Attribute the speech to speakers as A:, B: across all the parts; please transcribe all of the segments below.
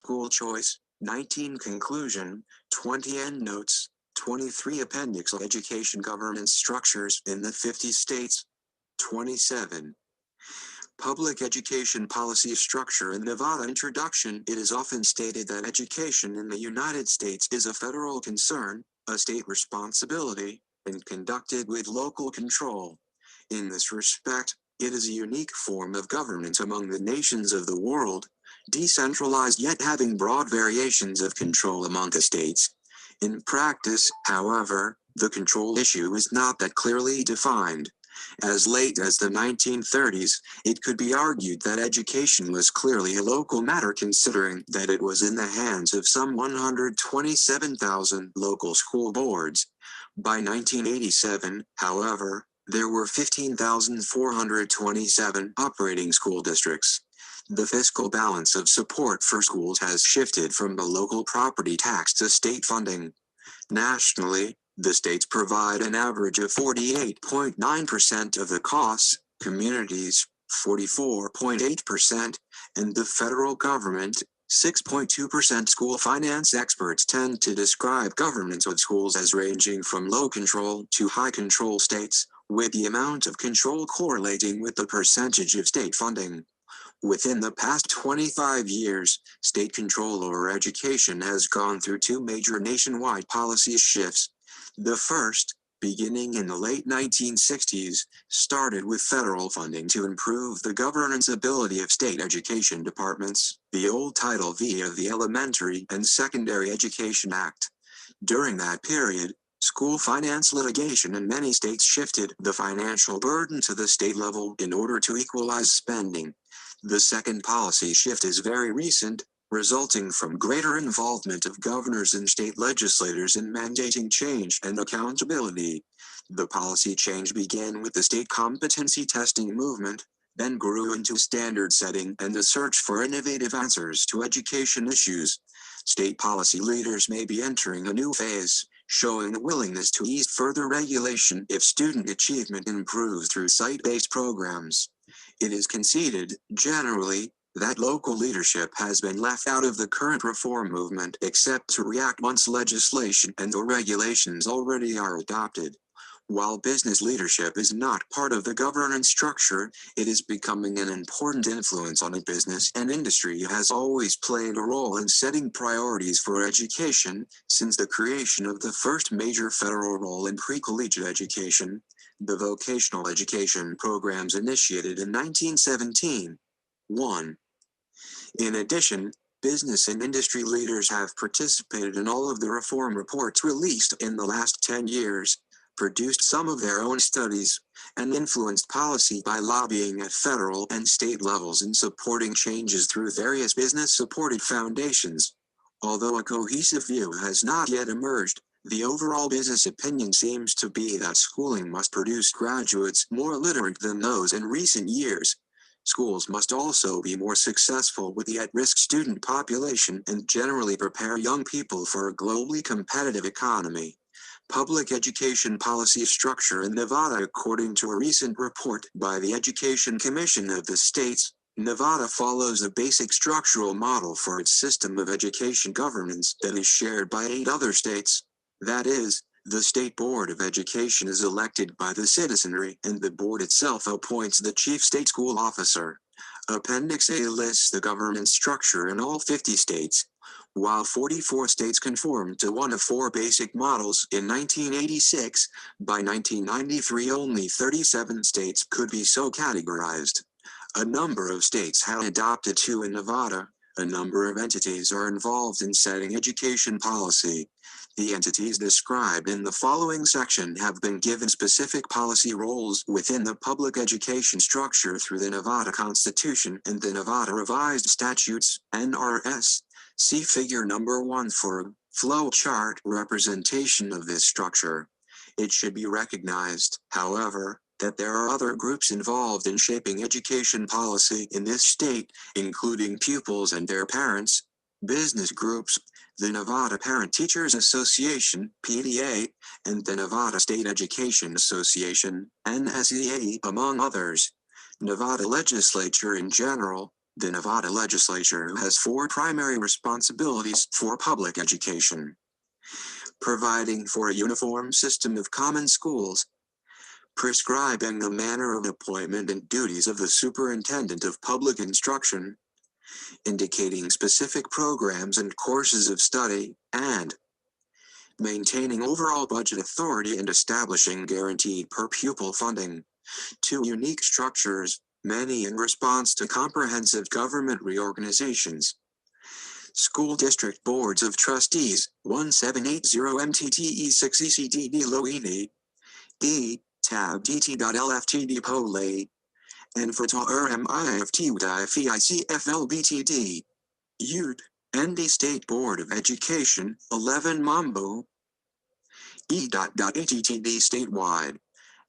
A: School choice, 19 conclusion, 20 endnotes, 23 appendix of education governance structures in the 50 states, 27. Public education policy structure in Nevada. Introduction. It is often stated that education in the United States is a federal concern, a state responsibility, and conducted with local control. In this respect, it is a unique form of governance among the nations of the world, decentralized yet having broad variations of control among the states. In practice, however, the control issue is not that clearly defined. As late as the 1930s, it could be argued that education was clearly a local matter considering that it was in the hands of some 127,000 local school boards. By 1987, however, there were 15,427 operating school districts. The fiscal balance of support for schools has shifted from the local property tax to state funding. Nationally, the states provide an average of 48.9% of the costs, communities, 44.8%, and the federal government, 6.2%. School finance experts tend to describe governance of schools as ranging from low control to high control states, with the amount of control correlating with the percentage of state funding. Within the past 25 years, state control over education has gone through two major nationwide policy shifts. The first, beginning in the late 1960s, started with federal funding to improve the governance ability of state education departments, the old Title V of the Elementary and Secondary Education Act. During that period, school finance litigation in many states shifted the financial burden to the state level in order to equalize spending. The second policy shift is very recent, resulting from greater involvement of governors and state legislators in mandating change and accountability. The policy change began with the state competency testing movement, then grew into standard setting and the search for innovative answers to education issues. State policy leaders may be entering a new phase, showing a willingness to ease further regulation if student achievement improves through site-based programs. It is conceded, generally, that local leadership has been left out of the current reform movement except to react once legislation and or regulations already are adopted. While business leadership is not part of the governance structure, it is becoming an important influence on it. Business and industry has always played a role in setting priorities for education, since the creation of the first major federal role in pre-collegiate education, the vocational education programs initiated in 1917. 1. In addition, business and industry leaders have participated in all of the reform reports released in the last 10 years, produced some of their own studies, and influenced policy by lobbying at federal and state levels in supporting changes through various business-supported foundations. Although a cohesive view has not yet emerged, the overall business opinion seems to be that schooling must produce graduates more literate than those in recent years. Schools must also be more successful with the at-risk student population and generally prepare young people for a globally competitive economy. Public education policy structure in Nevada. According to a recent report by the Education Commission of the states, Nevada follows a basic structural model for its system of education governance that is shared by 8 other states. That is, the State Board of Education is elected by the citizenry and the board itself appoints the chief state school officer. Appendix A lists the governance structure in all 50 states. While 44 states conformed to one of 4 basic models in 1986, by 1993 only 37 states could be so categorized. A number of states had adopted 2 in Nevada. A number of entities are involved in setting education policy. The entities described in the following section have been given specific policy roles within the public education structure through the Nevada Constitution and the Nevada Revised Statutes, NRS. See figure number 1 for a flow chart representation of this structure. It should be recognized, however, that there are other groups involved in shaping education policy in this state, including pupils and their parents, business groups, the Nevada Parent Teachers Association, PTA, and the Nevada State Education Association, NSEA, among others. Nevada legislature in general, The Nevada legislature has four primary responsibilities for public education: providing for a uniform system of common schools, prescribing the manner of appointment and duties of the superintendent of public instruction, indicating specific programs and courses of study, and maintaining overall budget authority and establishing guaranteed per pupil funding. Two unique structures, many in response to comprehensive government reorganizations. School District Boards of Trustees, 1780 MTTE 6 ECDD Loini, D, tab dt.lftd Pole, and FRTA RMIFT FICFLBTD. UD, ND State Board of Education, 11 Mambo. E.attd statewide.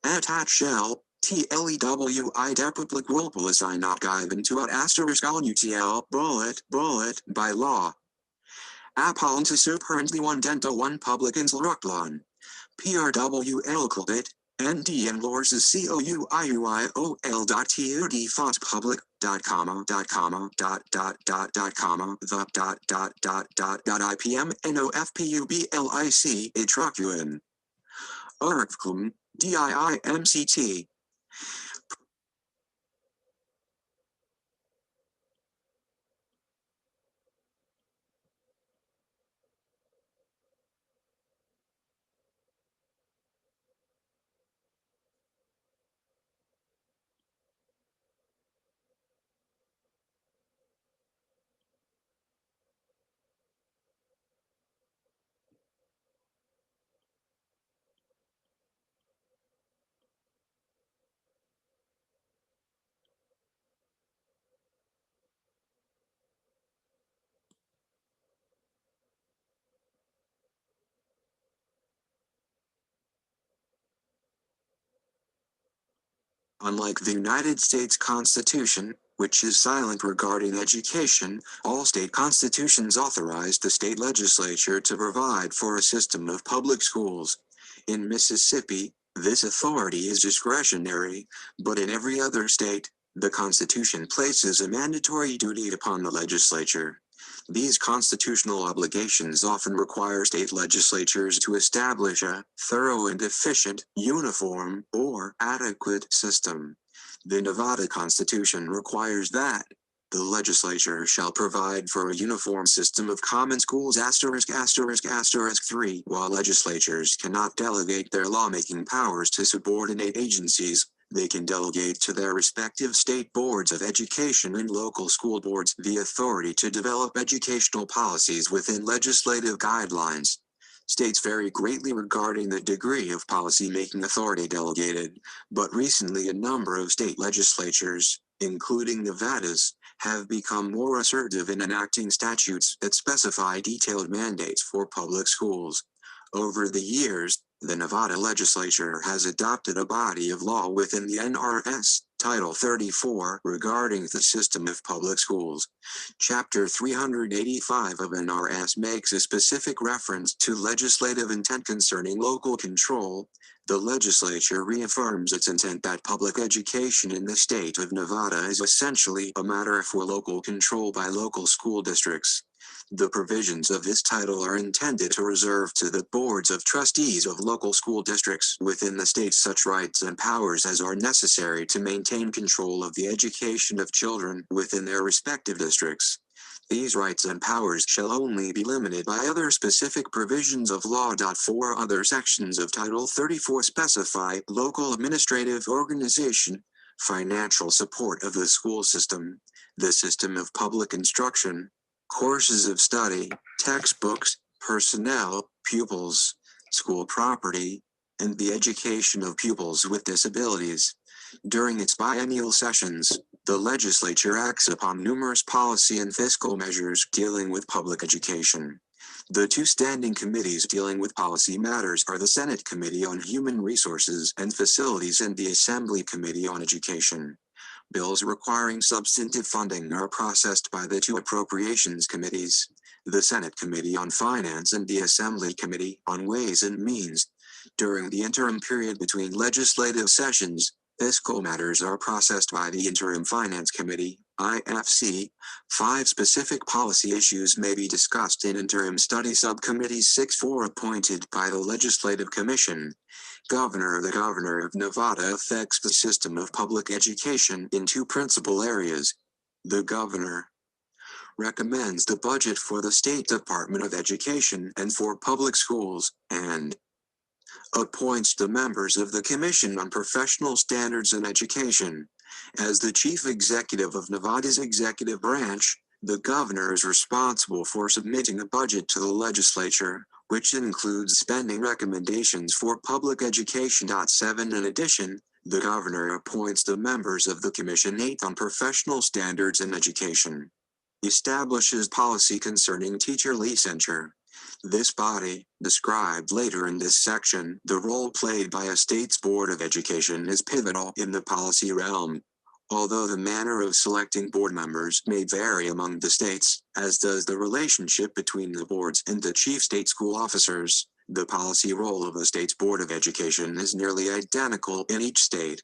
A: Attach shell, TLEWI Republic Wilpolis not given to at asterisk on UTL bullet by law. Upon to superintendent dento 1 public instructlon. PRW Elclbit, ND and Lors COUIUIOL.TUD font public the IPM NOFPUBLIC Itracuan. Arcum, DIIMCT. Unlike the United States Constitution, which is silent regarding education, all state constitutions authorize the state legislature to provide for a system of public schools. In Mississippi, this authority is discretionary, but in every other state, the Constitution places a mandatory duty upon the legislature. These constitutional obligations often require state legislatures to establish a thorough and efficient, uniform, or adequate system. The Nevada Constitution requires that the legislature shall provide for a uniform system of common schools ****3, while legislatures cannot delegate their lawmaking powers to subordinate agencies. They can delegate to their respective state boards of education and local school boards the authority to develop educational policies within legislative guidelines. States vary greatly regarding the degree of policy-making authority delegated, but recently a number of state legislatures, including Nevada's, have become more assertive in enacting statutes that specify detailed mandates for public schools. Over the years, the Nevada legislature has adopted a body of law within the NRS, Title 34, regarding the system of public schools. Chapter 385 of NRS makes a specific reference to legislative intent concerning local control. The legislature reaffirms its intent that public education in the state of Nevada is essentially a matter for local control by local school districts. The provisions of this title are intended to reserve to the boards of trustees of local school districts within the state such rights and powers as are necessary to maintain control of the education of children within their respective districts. These rights and powers shall only be limited by other specific provisions of law. 4 other sections of Title 34 specify local administrative organization, financial support of the school system, the system of public instruction, courses of study, textbooks, personnel, pupils, school property, and the education of pupils with disabilities. During its biennial sessions, the legislature acts upon numerous policy and fiscal measures dealing with public education. The two standing committees dealing with policy matters are the Senate Committee on Human Resources and Facilities and the Assembly Committee on Education. Bills requiring substantive funding are processed by the two appropriations committees, the Senate Committee on Finance and the Assembly Committee on Ways and Means. During the interim period between legislative sessions, fiscal matters are processed by the Interim Finance Committee, IFC. 5 specific policy issues may be discussed in interim study subcommittees. 6.4 appointed by the Legislative Commission. Governor. The Governor of Nevada affects the system of public education in 2 principal areas. The Governor recommends the budget for the State Department of Education and for public schools, and appoints the members of the Commission on Professional Standards in Education. As the chief executive of Nevada's executive branch, the governor is responsible for submitting a budget to the legislature, which includes spending recommendations for public education. 7 In addition, the governor appoints the members of the Commission 8 on Professional Standards in Education. Establishes policy concerning teacher licensure. This body, described later in this section, the role played by a state's Board of Education is pivotal in the policy realm. Although the manner of selecting board members may vary among the states, as does the relationship between the boards and the chief state school officers, the policy role of a state's Board of Education is nearly identical in each state.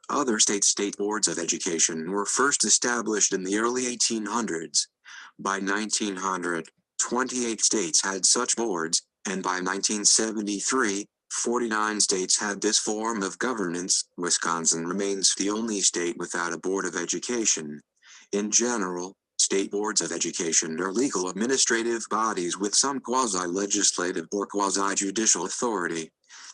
A: Other state boards of education were first established in the early 1800s. By 1900, 28 states had such boards, and by 1973, 49 states had this form of governance. Wisconsin remains the only state without a Board of Education. In general, state boards of education are legal administrative bodies with some quasi-legislative or quasi-judicial authority.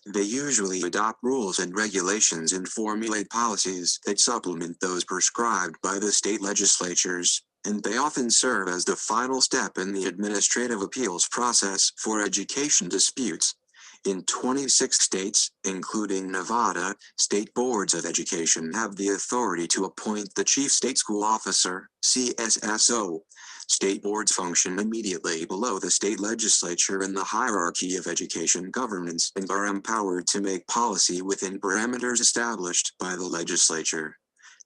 A: They usually adopt rules and regulations and formulate policies that supplement those prescribed by the state legislatures, and they often serve as the final step in the administrative appeals process for education disputes. In 26 states, including Nevada, state boards of education have the authority to appoint the chief state school officer, CSSO. State boards function immediately below the state legislature in the hierarchy of education governance and are empowered to make policy within parameters established by the legislature.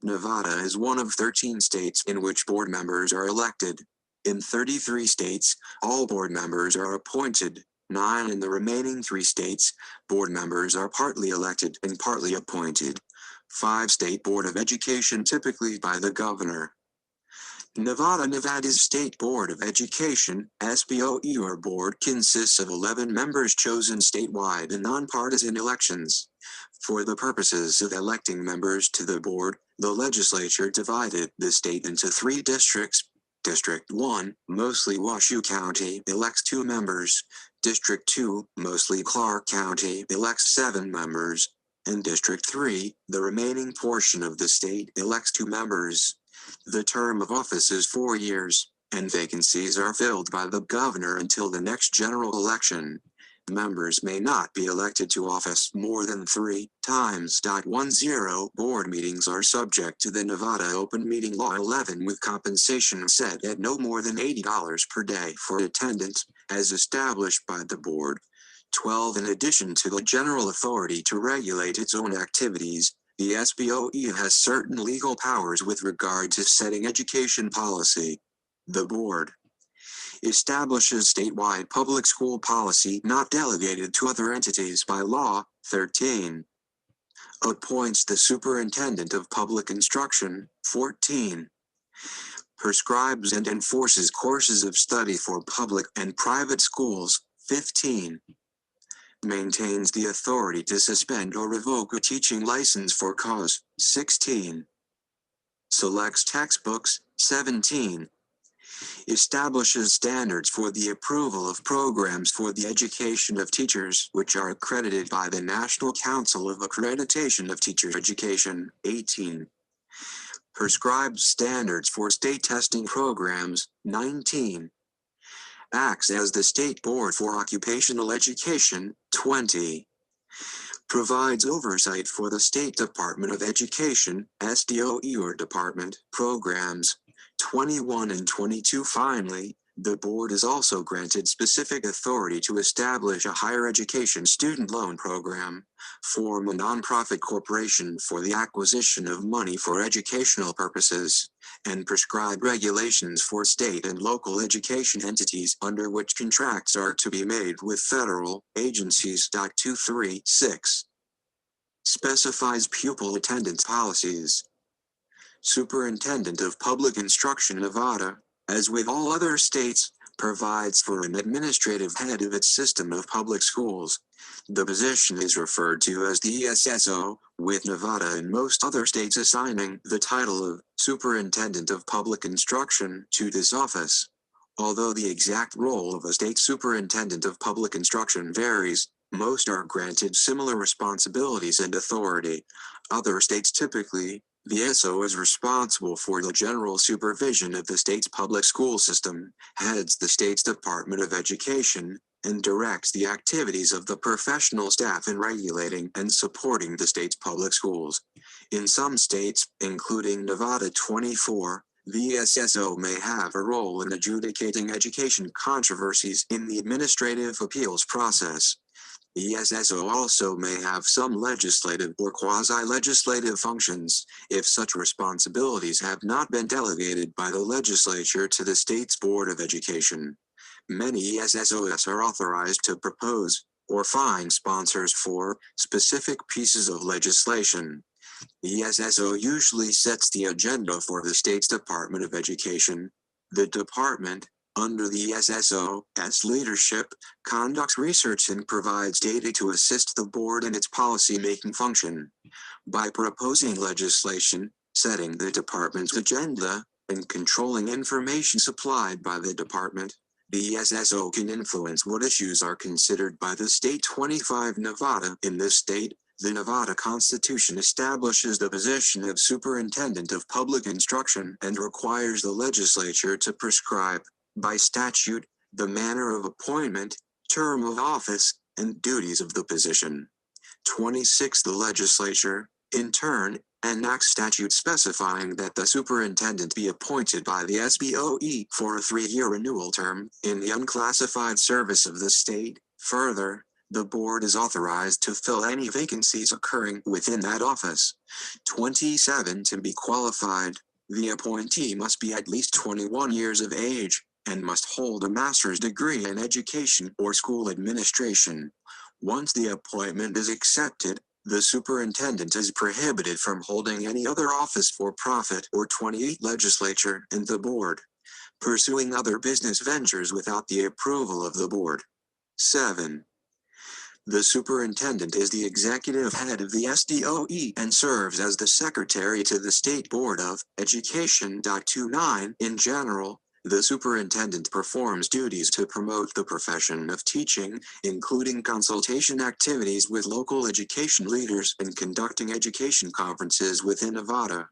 A: Nevada is one of 13 states in which board members are elected. In 33 states, all board members are appointed. 9 in the remaining 3 states, board members are partly elected and partly appointed. 5 state Board of Education typically by the governor. Nevada's State Board of Education, SBOE or board consists of 11 members chosen statewide in nonpartisan elections. For the purposes of electing members to the board, the legislature divided the state into 3 districts. District 1, mostly Washoe County, elects 2 members. District 2, mostly Clark County, elects 7 members. And District 3, the remaining portion of the state, elects 2 members. The term of office is 4 years, and vacancies are filled by the governor until the next general election. Members may not be elected to office more than 3 times. 10 Board meetings are subject to the Nevada Open Meeting Law 11 with compensation set at no more than $80 per day for attendance, as established by the board. 12 In addition to the general authority to regulate its own activities, the SBOE has certain legal powers with regard to setting education policy. The board establishes statewide public school policy not delegated to other entities by law. 13. Appoints the Superintendent of Public Instruction. 14. Prescribes and enforces courses of study for public and private schools. 15. Maintains the authority to suspend or revoke a teaching license for cause. 16. Selects textbooks. 17. Establishes standards for the approval of programs for the education of teachers which are accredited by the National Council of Accreditation of Teacher Education. 18. Prescribes standards for state testing programs. 19. Acts as the State Board for Occupational Education. 20. Provides oversight for the State Department of Education, SDOE or department, programs. 21 and 22 Finally, the board is also granted specific authority to establish a higher education student loan program, form a nonprofit corporation for the acquisition of money for educational purposes, and prescribe regulations for state and local education entities under which contracts are to be made with federal agencies. 236. Specifies pupil attendance policies. Superintendent of Public Instruction Nevada, as with all other states, provides for an administrative head of its system of public schools. The position is referred to as the ESSO, with Nevada and most other states assigning the title of Superintendent of Public Instruction to this office. Although the exact role of a state superintendent of public instruction varies, most are granted similar responsibilities and authority. Other states typically, the SO is responsible for the general supervision of the state's public school system, heads the state's Department of Education, and directs the activities of the professional staff in regulating and supporting the state's public schools. In some states, including Nevada 24, the SSO may have a role in adjudicating education controversies in the administrative appeals process. The SSO also may have some legislative or quasi-legislative functions, if such responsibilities have not been delegated by the legislature to the state's Board of Education. Many SSOs are authorized to propose, or find sponsors for, specific pieces of legislation. The SSO usually sets the agenda for the state's Department of Education. The department, under the SSO's leadership, conducts research and provides data to assist the board in its policy-making function. By proposing legislation, setting the department's agenda, and controlling information supplied by the department, the SSO can influence what issues are considered by the State 25 Nevada. In this state, the Nevada Constitution establishes the position of Superintendent of Public Instruction and requires the legislature to prescribe, by statute, the manner of appointment, term of office, and duties of the position. 26. The legislature, in turn, enacts statutes specifying that the superintendent be appointed by the SBOE for a 3-year renewal term in the unclassified service of the state. Further, the board is authorized to fill any vacancies occurring within that office. 27. To be qualified, the appointee must be at least 21 years of age, and must hold a master's degree in education or school administration. Once the appointment is accepted, the superintendent is prohibited from holding any other office for profit or 28 legislature and the board, pursuing other business ventures without the approval of the board. 7. The superintendent is the executive head of the SDOE and serves as the secretary to the State Board of Education. 29. In general, the superintendent performs duties to promote the profession of teaching, including consultation activities with local education leaders and conducting education conferences within Nevada.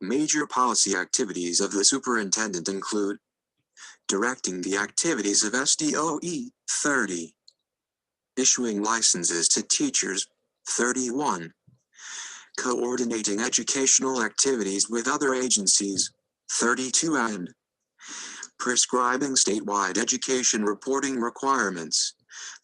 A: Major policy activities of the superintendent include directing the activities of SDOE. 30. Issuing licenses to teachers. 31. Coordinating educational activities with other agencies. 32. And prescribing statewide education reporting requirements.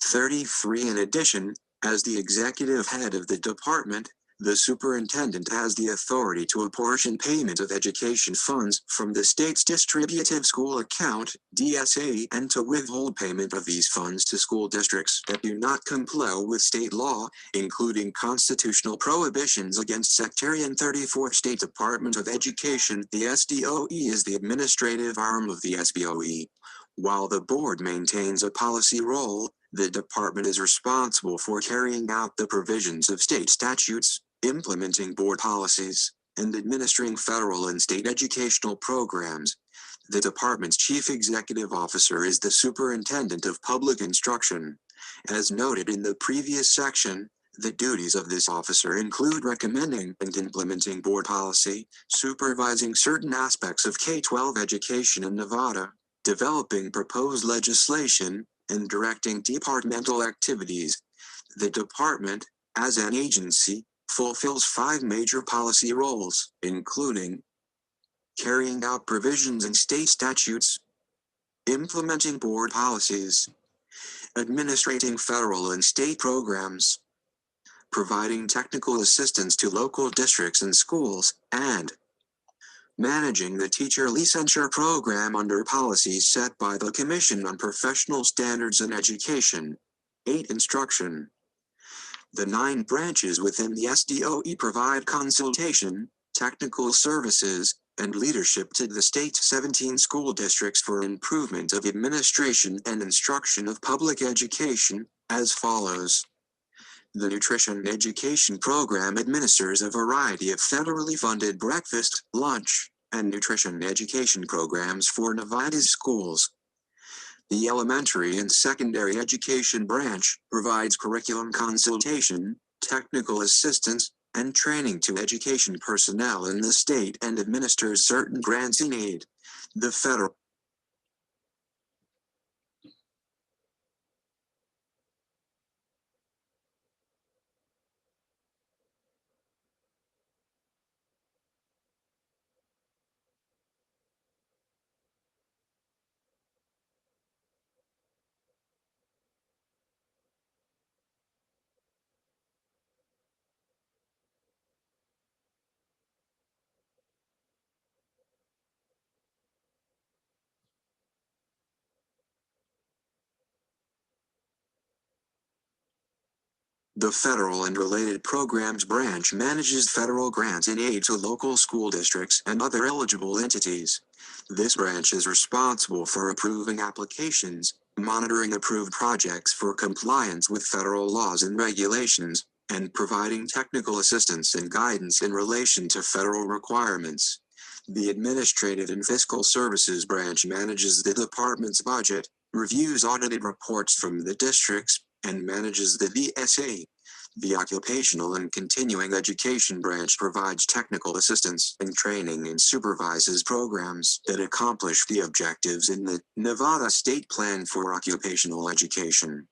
A: 33. In addition, as the executive head of the department, the superintendent has the authority to apportion payment of education funds from the state's distributive school account, DSA, and to withhold payment of these funds to school districts that do not comply with state law, including constitutional prohibitions against sectarian. 34. State Department of Education. The SDOE is the administrative arm of the SBOE. While the board maintains a policy role, the department is responsible for carrying out the provisions of state statutes, implementing board policies, and administering federal and state educational programs. The department's chief executive officer is the Superintendent of Public Instruction. As noted in the previous section, the duties of this officer include recommending and implementing board policy, supervising certain aspects of K-12 education in Nevada, developing proposed legislation, and directing departmental activities. The department, as an agency, fulfills 5 major policy roles, including carrying out provisions in state statutes, implementing board policies, administrating federal and state programs, providing technical assistance to local districts and schools, and managing the teacher licensure program under policies set by the Commission on Professional Standards in Education. 8. Instruction. The 9 branches within the SDOE provide consultation, technical services, and leadership to the state's 17 school districts for improvement of administration and instruction of public education, as follows. The Nutrition Education Program administers a variety of federally funded breakfast, lunch, and nutrition education programs for Nevada's schools. The Elementary and Secondary Education Branch provides curriculum consultation, technical assistance, and training to education personnel in the state and administers certain grants in aid. The federal The Federal and Related Programs Branch manages federal grants in aid to local school districts and other eligible entities. This branch is responsible for approving applications, monitoring approved projects for compliance with federal laws and regulations, and providing technical assistance and guidance in relation to federal requirements. The Administrative and Fiscal Services Branch manages the department's budget, reviews audited reports from the districts, and manages the VSA. The Occupational and Continuing Education Branch provides technical assistance and training and supervises programs that accomplish the objectives in the Nevada State Plan for Occupational Education.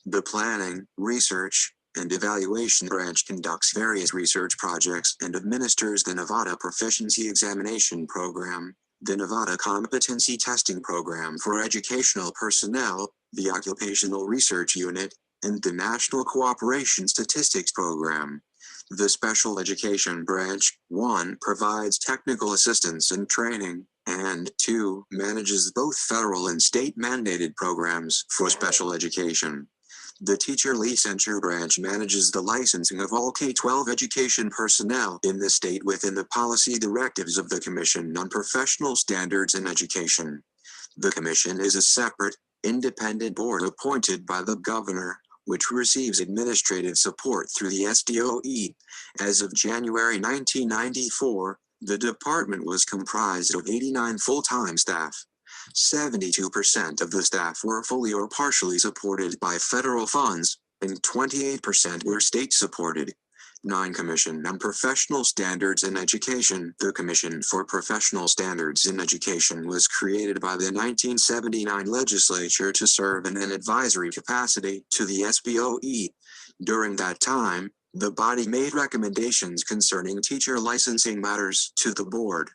A: The Planning, Research, and Evaluation Branch conducts various research projects and administers the Nevada Proficiency Examination Program, the Nevada Competency Testing Program for Educational Personnel, the Occupational Research Unit, and the National Cooperation Statistics Program. The Special Education Branch, 1. Provides technical assistance and training, and 2. Manages both federal and state-mandated programs for special education. The Teacher Licensure Branch manages the licensing of all K-12 education personnel in the state within the policy directives of the Commission on Professional Standards in Education. The Commission is a separate, independent board appointed by the governor, which receives administrative support through the SDOE. As of January 1994, the department was comprised of 89 full-time staff. 72% of the staff were fully or partially supported by federal funds, and 28% were state-supported. 9. Commission on Professional Standards in Education. The Commission for Professional Standards in Education was created by the 1979 legislature to serve in an advisory capacity to the SBOE. During that time, the body made recommendations concerning teacher licensing matters to the board.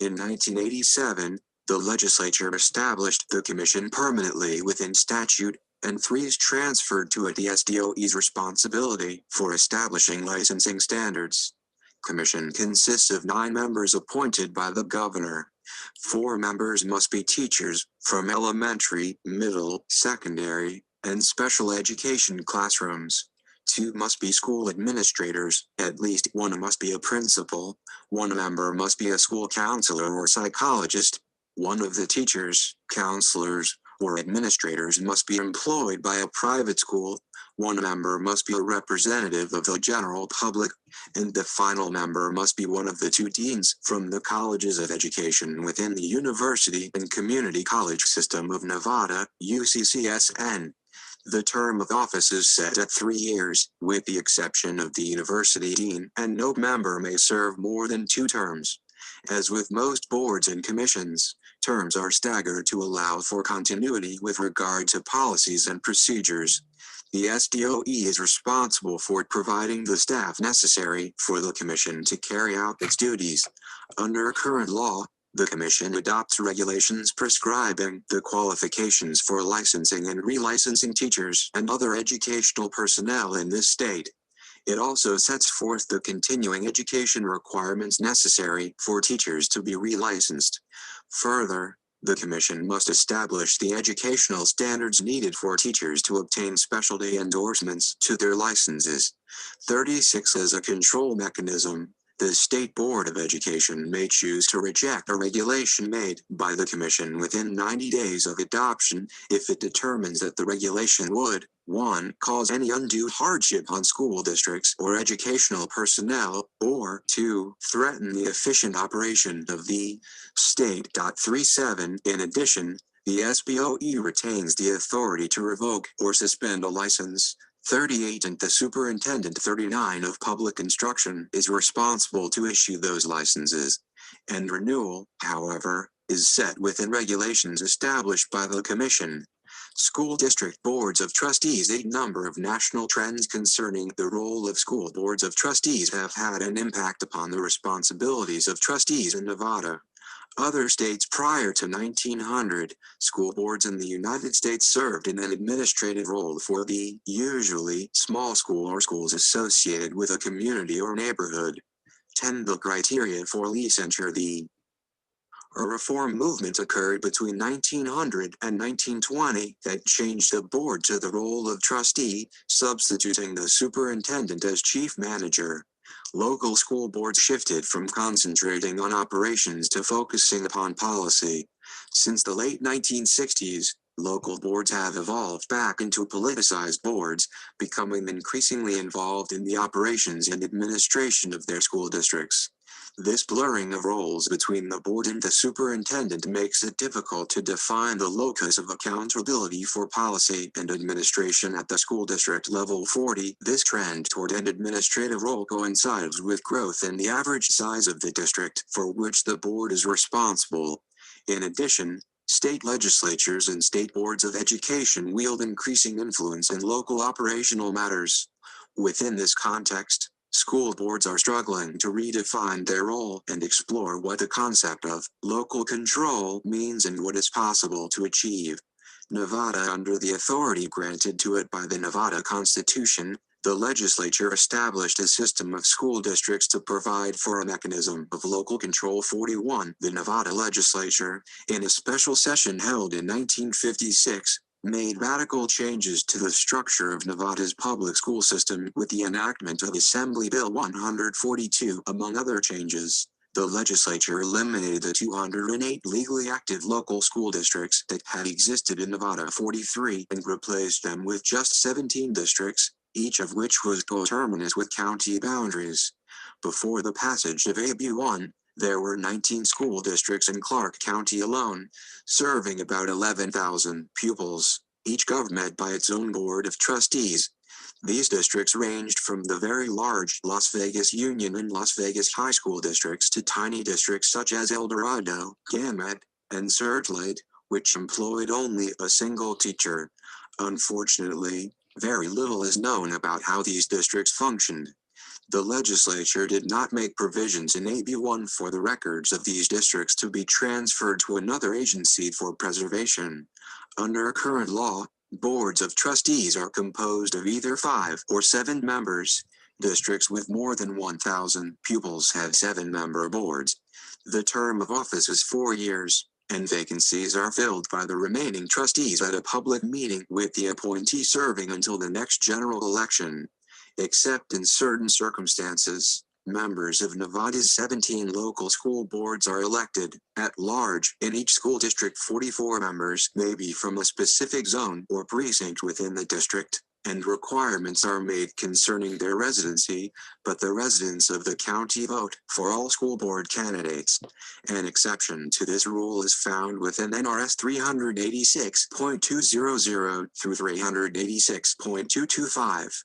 A: In 1987, the legislature established the commission permanently within statute, and 3 is transferred to it the SDOE's responsibility for establishing licensing standards. Commission consists of 9 members appointed by the governor. 4 members must be teachers from elementary, middle, secondary, and special education classrooms. 2 must be school administrators, at least 1 must be a principal, 1 member must be a school counselor or psychologist, 1 of the teachers, counselors, or administrators must be employed by a private school, 1 member must be a representative of the general public, and the final member must be one of the 2 deans from the colleges of education within the University and Community College System of Nevada, UCCSN. The term of office is set at 3 years, with the exception of the university dean, and no member may serve more than 2 terms. As with most boards and commissions, terms are staggered to allow for continuity with regard to policies and procedures. The SDOE is responsible for providing the staff necessary for the commission to carry out its duties. Under current law, the commission adopts regulations prescribing the qualifications for licensing and relicensing teachers and other educational personnel in this state. It also sets forth the continuing education requirements necessary for teachers to be relicensed. Further, the Commission must establish the educational standards needed for teachers to obtain specialty endorsements to their licenses. 36 is a control mechanism The State Board of Education may choose to reject a regulation made by the Commission within 90 days of adoption if it determines that the regulation would 1. Cause any undue hardship on school districts or educational personnel, or 2. Threaten the efficient operation of the state. 37. In addition, the SBOE retains the authority to revoke or suspend a license. 38. And the Superintendent 39 of Public Instruction is responsible to issue those licenses. And renewal, however, is set within regulations established by the Commission. School District Boards of Trustees. A number of national trends concerning the role of school boards of trustees have had an impact upon the responsibilities of trustees in Nevada. Other states prior to 1900, school boards in the United States served in an administrative role for the, usually, small school or schools associated with a community or neighborhood. 10. The criteria for licensure. A reform movement occurred between 1900 and 1920 that changed the board to the role of trustee, substituting the superintendent as chief manager. Local school boards shifted from concentrating on operations to focusing upon policy. Since the late 1960s, local boards have evolved back into politicized boards, becoming increasingly involved in the operations and administration of their school districts. This blurring of roles between the board and the superintendent makes it difficult to define the locus of accountability for policy and administration at the school district level. 40. This trend toward an administrative role coincides with growth in the average size of the district for which the board is responsible. In addition, state legislatures and state boards of education wield increasing influence in local operational matters. Within this context, school boards are struggling to redefine their role and explore what the concept of local control means and what is possible to achieve. Nevada. Under the authority granted to it by the Nevada Constitution, the legislature established a system of school districts to provide for a mechanism of local control. 41. The Nevada legislature, in a special session held in 1956, made radical changes to the structure of Nevada's public school system with the enactment of Assembly Bill 142. Among other changes, the legislature eliminated the 208 legally active local school districts that had existed in Nevada. 43. And replaced them with just 17 districts, each of which was coterminous with county boundaries. Before the passage of AB 1, there were 19 school districts in Clark County alone, serving about 11,000 pupils, each governed by its own board of trustees. These districts ranged from the very large Las Vegas Union and Las Vegas High School districts to tiny districts such as El Dorado, Gamut, and Searchlight, which employed only a single teacher. Unfortunately, very little is known about how these districts functioned. The legislature did not make provisions in AB 1 for the records of these districts to be transferred to another agency for preservation. Under current law, boards of trustees are composed of either 5 or 7 members. Districts with more than 1,000 pupils have 7-member boards. The term of office is 4 years, and vacancies are filled by the remaining trustees at a public meeting with the appointee serving until the next general election. Except in certain circumstances, members of Nevada's 17 local school boards are elected at large. In each school district, 44 members may be from a specific zone or precinct within the district, and requirements are made concerning their residency, but the residents of the county vote for all school board candidates. An exception to this rule is found within NRS 386.200 through 386.225.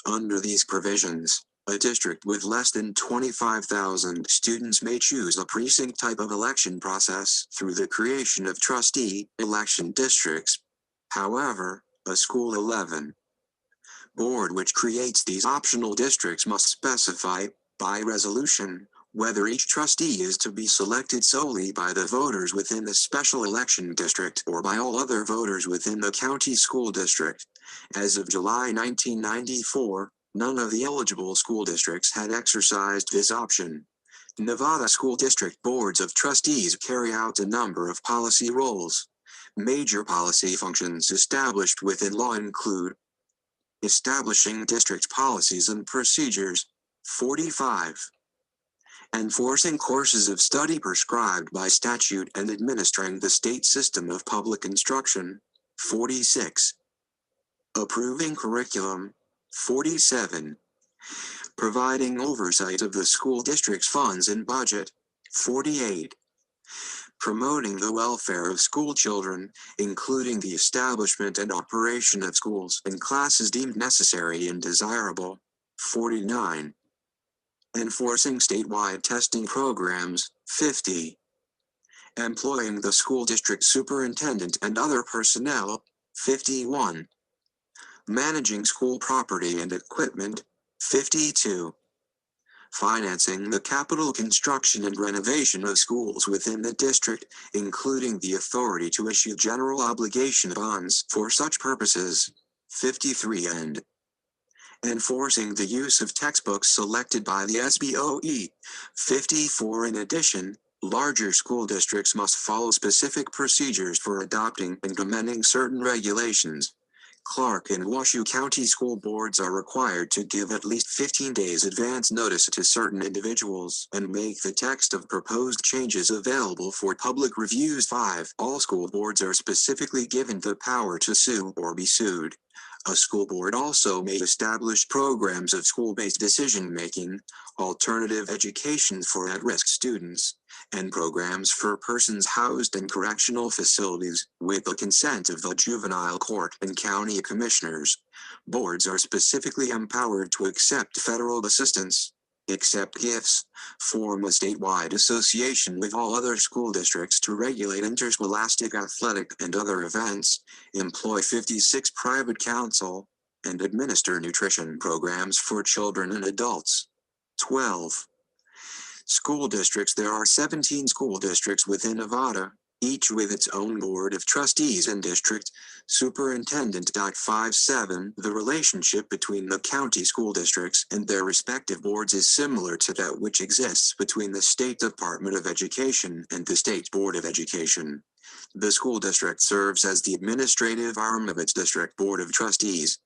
A: Under these provisions, a district with less than 25,000 students may choose a precinct type of election process through the creation of trustee election districts. However, a School 11 board which creates these optional districts must specify, by resolution, whether each trustee is to be selected solely by the voters within the special election district or by all other voters within the county school district. As of July 1994, none of the eligible school districts had exercised this option. Nevada school district boards of trustees carry out a number of policy roles. Major policy functions established within law include establishing district policies and procedures. 45. enforcing courses of study prescribed by statute and administering the state system of public instruction. 46. Approving curriculum. 47. Providing oversight of the school district's funds and budget. 48. Promoting the welfare of school children, including the establishment and operation of schools and classes deemed necessary and desirable. 49. Enforcing statewide testing programs. 50. Employing the school district superintendent and other personnel. 51. Managing school property and equipment. 52. Financing the capital construction and renovation of schools within the district, including the authority to issue general obligation bonds for such purposes. 53. And enforcing the use of textbooks selected by the SBOE. 54. In addition, larger school districts must follow specific procedures for adopting and amending certain regulations. Clark and Washoe County school boards are required to give at least 15 days advance notice to certain individuals and make the text of proposed changes available for public reviews. 5. All school boards are specifically given the power to sue or be sued. A school board also may establish programs of school-based decision-making, alternative education for at-risk students, and programs for persons housed in correctional facilities, with the consent of the juvenile court and county commissioners. Boards are specifically empowered to accept federal assistance, accept gifts, form a statewide association with all other school districts to regulate interscholastic athletic and other events, employ 56 private counsel, and administer nutrition programs for children and adults. 12. School districts. There are 17 school districts within Nevada, each with its own board of trustees and district superintendent. 57. The relationship between the county school districts and their respective boards is similar to that which exists between the State Department of Education and the State Board of Education. The school district serves as the administrative arm of its district board of trustees.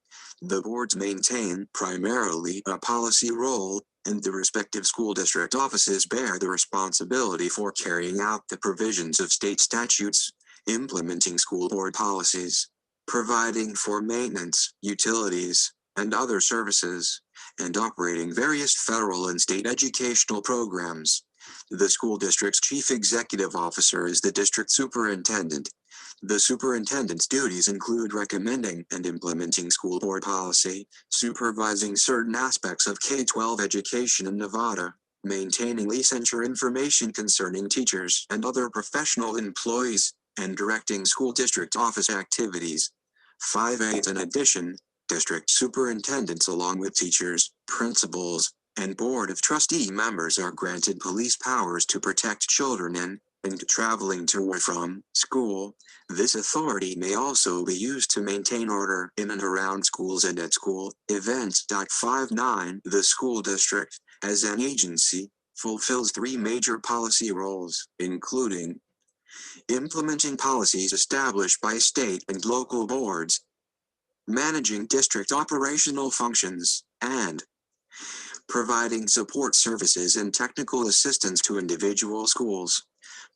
A: The boards maintain primarily a policy role, and the respective school district offices bear the responsibility for carrying out the provisions of state statutes, implementing school board policies, providing for maintenance, utilities, and other services, and operating various federal and state educational programs. The school district's chief executive officer is the district superintendent. The superintendent's duties include recommending and implementing school board policy, supervising certain aspects of K-12 education in Nevada, maintaining licensure information concerning teachers and other professional employees, and directing school district office activities. 5.8. In addition, district superintendents along with teachers, principals, and board of trustee members are granted police powers to protect children in and traveling to or from school. This authority may also be used to maintain order in and around schools and at school events. 59. The school district, as an agency, fulfills 3 major policy roles, including implementing policies established by state and local boards, managing district operational functions, and providing support services and technical assistance to individual schools.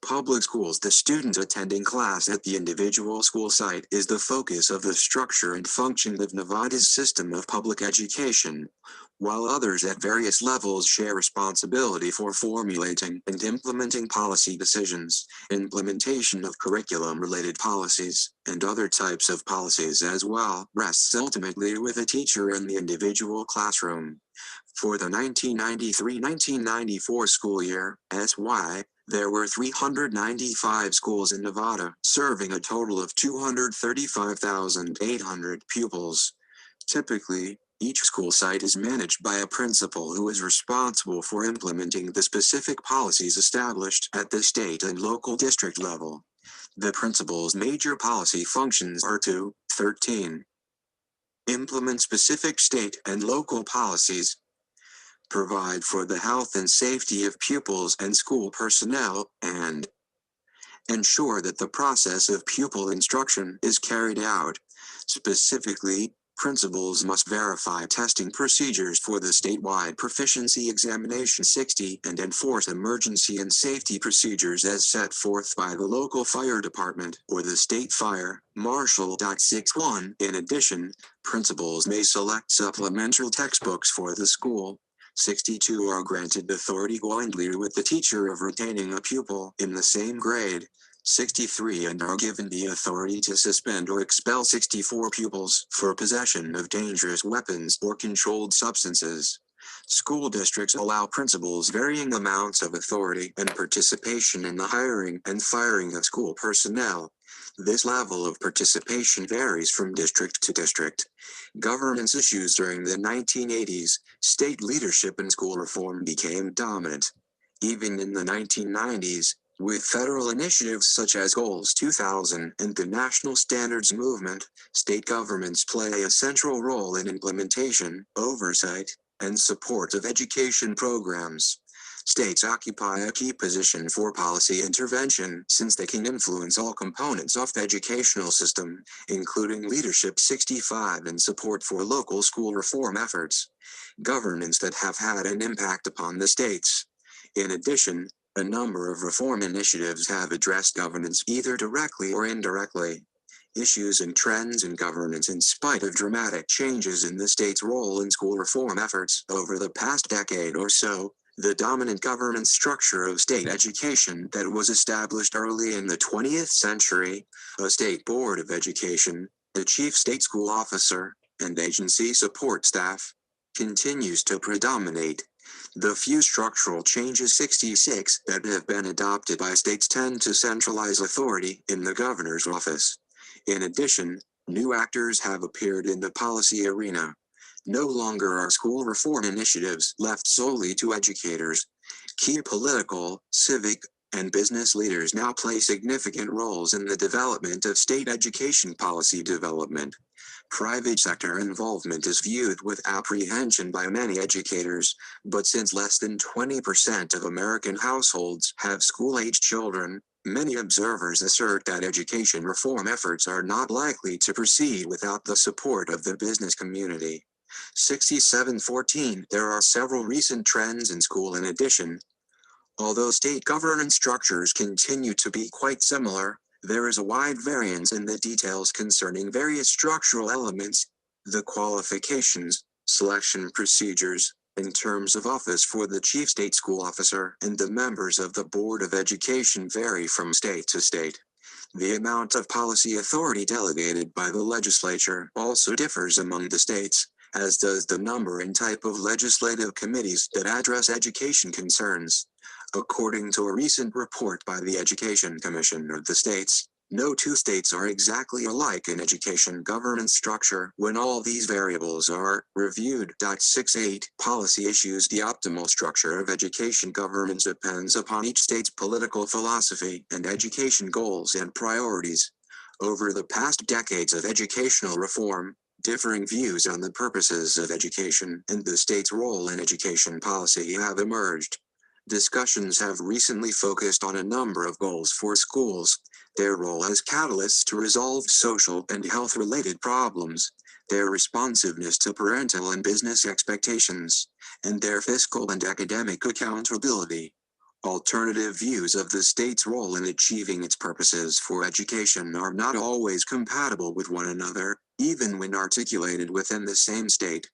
A: Public schools. The student attending class at the individual school site is the focus of the structure and function of Nevada's system of public education, while others at various levels share responsibility for formulating and implementing policy decisions, implementation of curriculum-related policies, and other types of policies as well, rests ultimately with a teacher in the individual classroom. For the 1993-1994 school year, SY, there were 395 schools in Nevada, serving a total of 235,800 pupils. Typically, each school site is managed by a principal who is responsible for implementing the specific policies established at the state and local district level. The principal's major policy functions are to 13. Implement specific state and local policies. Provide for the health and safety of pupils and school personnel, and ensure that the process of pupil instruction is carried out. Specifically, Principals must verify testing procedures for the statewide proficiency examination 60 and enforce emergency and safety procedures as set forth by the local fire department or the state fire marshal. 61. In addition, principals may select supplemental textbooks for the school. 62 are granted authority jointly with the teacher of retaining a pupil in the same grade. 63 and are given the authority to suspend or expel 64 pupils for possession of dangerous weapons or controlled substances. School districts allow principals varying amounts of authority and participation in the hiring and firing of school personnel. This level of participation varies from district to district. Governance issues. During the 1980s, state leadership in school reform became dominant. Even in the 1990s, with federal initiatives such as Goals 2000 and the National Standards Movement, state governments play a central role in implementation, oversight, and support of education programs. States occupy a key position for policy intervention since they can influence all components of the educational system, including leadership. 65 and support for local school reform efforts. Governments that have had an impact upon the states. In addition, a number of reform initiatives have addressed governance either directly or indirectly. Issues and trends in governance. In spite of dramatic changes in the state's role in school reform efforts over the past decade or so, the dominant governance structure of state education that was established early in the 20th century, a state board of education, a chief state school officer, and agency support staff, continues to predominate. The few structural changes 66 that have been adopted by states tend to centralize authority in the governor's office. In addition, new actors have appeared in the policy arena. No longer are school reform initiatives left solely to educators. Key political, civic, and business leaders now play significant roles in the development of state education policy development. Private sector involvement is viewed with apprehension by many educators, but since less than 20% of American households have school-age children, many observers assert that education reform efforts are not likely to proceed without the support of the business community. 67-14. There are several recent trends in school. In addition, although state governance structures continue to be quite similar, there is a wide variance in the details concerning various structural elements. The qualifications, selection procedures, and terms of office for the chief state school officer and the members of the Board of Education vary from state to state. The amount of policy authority delegated by the legislature also differs among the states, as does the number and type of legislative committees that address education concerns. According to a recent report by the Education Commission of the states, no two states are exactly alike in education governance structure when all these variables are reviewed. 68 Policy issues. The optimal structure of education governance depends upon each state's political philosophy and education goals and priorities. Over the past decades of educational reform, differing views on the purposes of education and the state's role in education policy have emerged. Discussions have recently focused on a number of goals for schools, their role as catalysts to resolve social and health-related problems, their responsiveness to parental and business expectations, and their fiscal and academic accountability. Alternative views of the state's role in achieving its purposes for education are not always compatible with one another, even when articulated within the same state.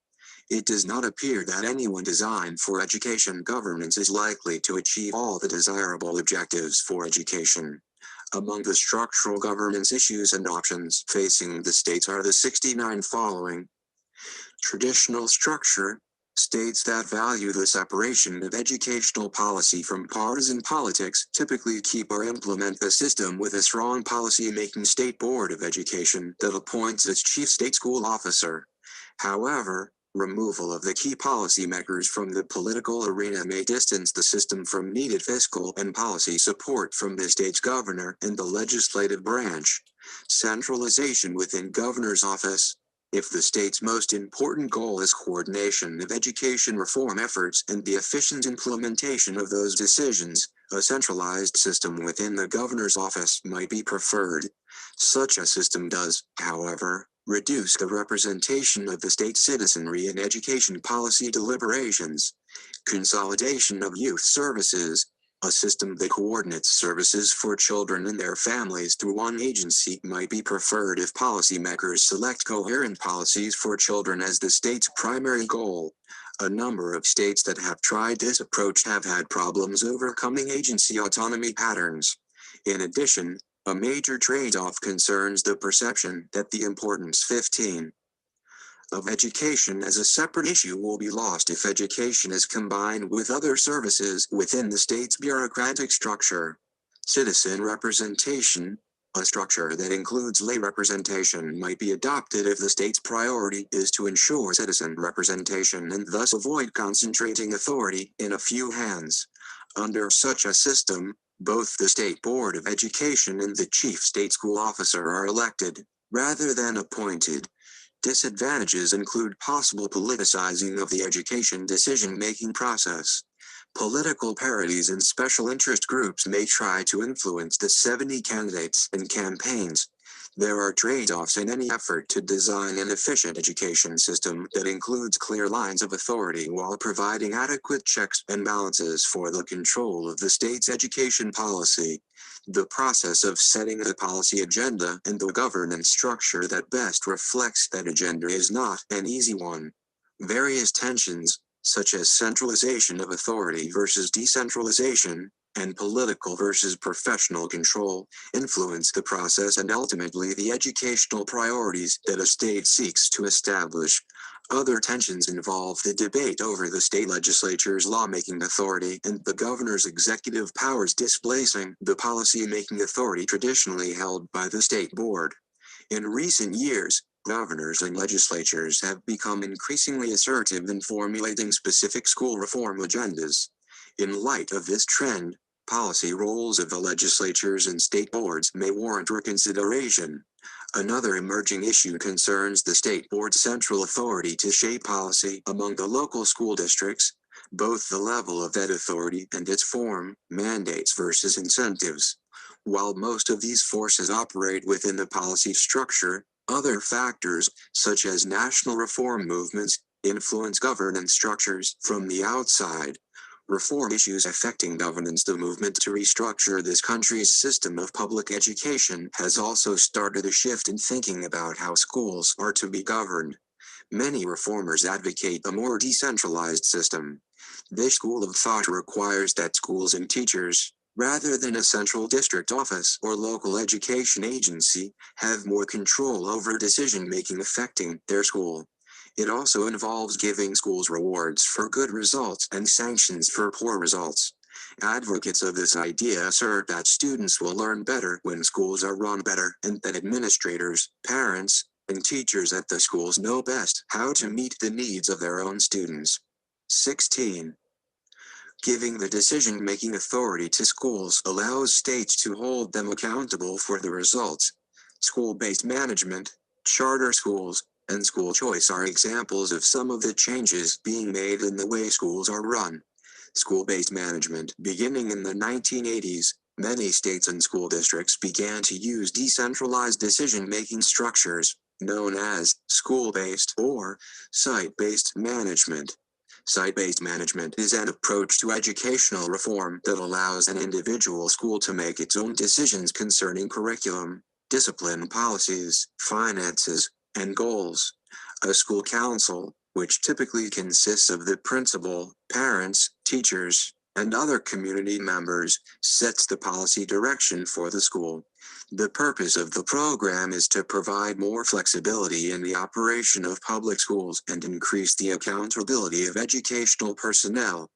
A: It does not appear that anyone designed for education governance is likely to achieve all the desirable objectives for education. Among the structural governance issues and options facing the states are the 69 following. Traditional structure. States that value the separation of educational policy from partisan politics typically keep or implement a system with a strong policy-making state board of education that appoints its chief state school officer. However, removal of the key policymakers from the political arena may distance the system from needed fiscal and policy support from the state's governor and the legislative branch. Centralization within governor's office. If the state's most important goal is coordination of education reform efforts and the efficient implementation of those decisions, a centralized system within the governor's office might be preferred. Such a system does, however, Reduce the representation of the state citizenry in education policy deliberations. Consolidation of youth services. A system that coordinates services for children and their families through one agency might be preferred if policymakers select coherent policies for children as the state's primary goal. A number of states that have tried this approach have had problems overcoming agency autonomy patterns. In addition, a major trade-off concerns the perception that the importance 15 of education as a separate issue will be lost if education is combined with other services within the state's bureaucratic structure. Citizen representation. A structure that includes lay representation might be adopted if the state's priority is to ensure citizen representation and thus avoid concentrating authority in a few hands. Under such a system, both the State Board of Education and the chief state school officer are elected, rather than appointed. Disadvantages include possible politicizing of the education decision-making process. Political parties and special interest groups may try to influence the 70 candidates and campaigns. There are trade-offs in any effort to design an efficient education system that includes clear lines of authority while providing adequate checks and balances for the control of the state's education policy. The process of setting the policy agenda and the governance structure that best reflects that agenda is not an easy one. Various tensions, such as centralization of authority versus decentralization, and political versus professional control, influence the process and ultimately the educational priorities that a state seeks to establish. Other tensions involve the debate over the state legislature's lawmaking authority and the governor's executive powers displacing the policy-making authority traditionally held by the state board. In recent years, governors and legislatures have become increasingly assertive in formulating specific school reform agendas. In light of this trend, policy roles of the legislatures and state boards may warrant reconsideration. Another emerging issue concerns the state board's central authority to shape policy among the local school districts, both the level of that authority and its form, mandates versus incentives. While most of these forces operate within the policy structure, other factors, such as national reform movements, influence governance structures from the outside. Reform issues affecting governance. The movement to restructure this country's system of public education has also started a shift in thinking about how schools are to be governed. Many reformers advocate a more decentralized system. This school of thought requires that schools and teachers, rather than a central district office or local education agency, have more control over decision-making affecting their school. It also involves giving schools rewards for good results and sanctions for poor results. Advocates of this idea assert that students will learn better when schools are run better, and that administrators, parents, and teachers at the schools know best how to meet the needs of their own students. 16. Giving the decision-making authority to schools allows states to hold them accountable for the results. School-based management, charter schools, and school choice are examples of some of the changes being made in the way schools are run. School-based management. Beginning in the 1980s, many states and school districts began to use decentralized decision-making structures, known as school-based or site-based management. Site-based management is an approach to educational reform that allows an individual school to make its own decisions concerning curriculum, discipline policies, finances, and goals. A school council, which typically consists of the principal, parents, teachers, and other community members, sets the policy direction for the school. The purpose of the program is to provide more flexibility in the operation of public schools and increase the accountability of educational personnel.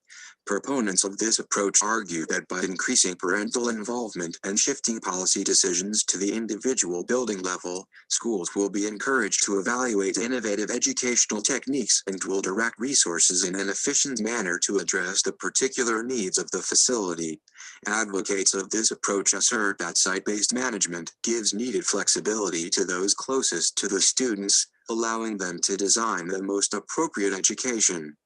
A: Proponents of this approach argue that by increasing parental involvement and shifting policy decisions to the individual building level, schools will be encouraged to evaluate innovative educational techniques and will direct resources in an efficient manner to address the particular needs of the facility. Advocates of this approach assert that site-based management gives needed flexibility to those closest to the students, allowing them to design the most appropriate education.